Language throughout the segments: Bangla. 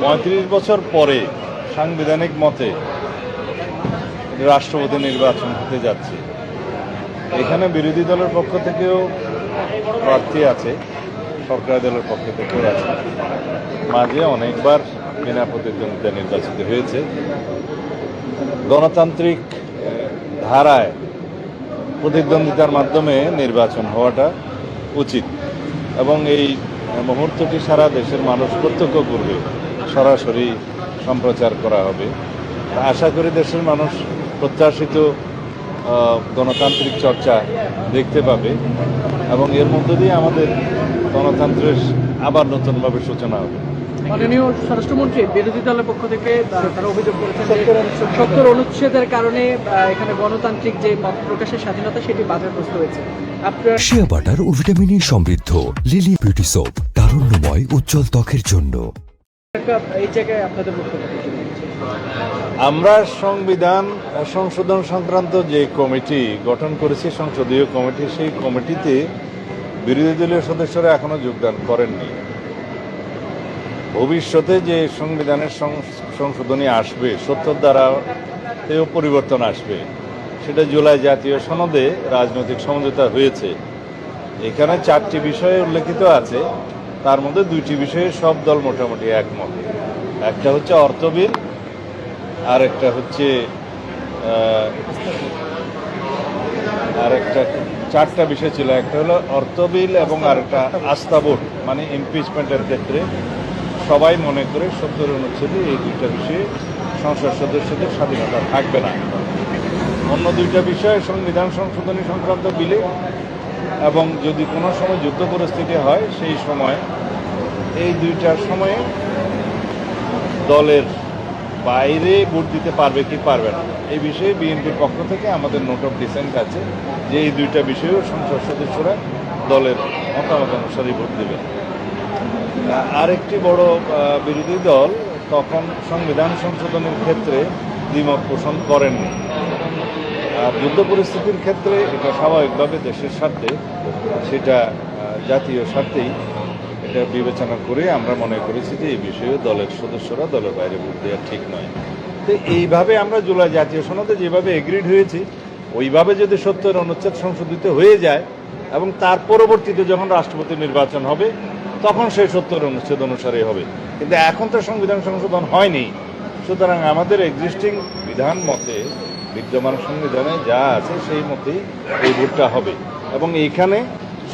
৩৫ বছর পরে সাংবিধানিক মতে রাষ্ট্রপতি নির্বাচন হতে যাচ্ছে। এখানে বিরোধী দলের পক্ষ থেকেও প্রার্থী আছে, সরকারি দলের পক্ষ থেকেও আছে। মাঝে অনেকবার বিনা প্রতিদ্বন্দ্বিতা নির্বাচিত হয়েছে। গণতান্ত্রিক ধারায় প্রতিদ্বন্দ্বিতার মাধ্যমে নির্বাচন হওয়াটা উচিত এবং এই মুহূর্তটি সারা দেশের মানুষ প্রত্যক্ষ করবে, সরাসরি সম্প্রচার করা হবে। আশা করি দেশের মানুষ প্রত্যাশিত গণতান্ত্রিক চর্চা দেখতে পাবে এবং এর মধ্য দিয়ে আমাদের গণতন্ত্রের আবার নতুনভাবে সূচনা হবে। মাননীয় স্বরাষ্ট্রমন্ত্রী বিরোধী দলের পক্ষ থেকে তারা অভিযোগ করেছেন যে ৭০ অনুচ্ছেদের কারণে এখানে গণতান্ত্রিক যে মত প্রকাশের স্বাধীনতা সেটি বাধাগ্রস্ত হয়েছে। শিয়া বাটার ও ভিটামিনে সমৃদ্ধ লিলি বিউটি সোপ, তারুণ্যময় উজ্জ্বল ত্বকের জন্য। এই জায়গায় আপনাদের বক্তব্য। আমরা সংবিধান সংশোধন সংক্রান্ত যে কমিটি গঠন করেছি, সংসদীয় কমিটি, সেই কমিটিতে বিরোধী দলীয় সদস্যরা এখনো যোগদান করেননি। ভবিষ্যতে যে সংবিধানের সংশোধনী আসবে, ৭০ ধারাতেও পরিবর্তন আসবে, সেটা জুলাই জাতীয় সনদে রাজনৈতিক সমঝোতা হয়েছে। এখানে 4টি বিষয়ে উল্লেখিত আছে, তার মধ্যে 2টি বিষয়ে সব দল মোটামুটি একমত। একটা হচ্ছে অর্থ বিল, আর একটা হচ্ছে আর একটা 4টা বিষয় ছিল। একটা হলো অর্থ বিল এবং আরেকটা আস্থা ভোট, মানে ইমপিচমেন্টের ক্ষেত্রে সবাই মনে করে ৭০ অনুচ্ছেদে এই 2টা বিষয়ে সংসদ সদস্যদের স্বাধীনতা থাকবে না। অন্য 2টা বিষয় সংবিধান সংশোধনী সংক্রান্ত বিলে এবং যদি কোনো সময় যুদ্ধ পরিস্থিতি হয় সেই সময় এই 2টার সময়ে দলের বাইরে ভোট দিতে পারবে কি পারবে না, এই বিষয়ে বিএনপির পক্ষ থেকে আমাদের নোট অফ ডিসেন্ট আছে যে এই 2টা বিষয়েও সংসদ সদস্যরা দলের মতামত অনুসারে ভোট দেবে। আরেকটি বড় বিরোধী দল তখন সংবিধান সংশোধনের ক্ষেত্রে দ্বিমত পোষণ করেননি। আর যুদ্ধ পরিস্থিতির ক্ষেত্রে এটা স্বাভাবিকভাবে দেশের স্বার্থে, সেটা জাতীয় স্বার্থেই এটা বিবেচনা করে আমরা মনে করেছি যে এই বিষয়ে দলের সদস্যরা দলের বাইরে ভোট দেওয়া ঠিক নয়। তো এইভাবে আমরা জুলাই জাতীয় সনদে যেভাবে এগ্রিড হয়েছি ওইভাবে যদি ৭০ অনুচ্ছেদ সংশোধিত হয়ে যায় এবং তার পরবর্তীতে যখন রাষ্ট্রপতি নির্বাচন হবে তখন সেই ৭০ অনুচ্ছেদ অনুসারে হবে। কিন্তু এখন তো সংবিধান সংশোধন হয়নি, সুতরাং আমাদের এক্সিস্টিং বিধান মতে, বিদ্যমান সংবিধানে যা আছে সেই মতেই এই ভোটটা হবে এবং এইখানে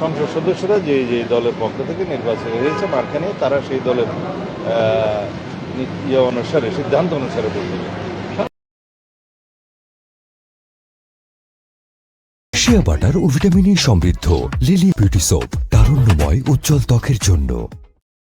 সংসদ সদস্যরা যে যে দলের পক্ষ থেকে নির্বাচিত হয়েছে মার্কানি, তারা সেই দলের অনুসারে, সিদ্ধান্ত অনুসারে ভোট দেবে। শিয়া বাটার ও ভিটামিনে সমৃদ্ধ লিলি বিউটি সোপ, তারুণ্যময় উজ্জ্বল ত্বকের জন্য।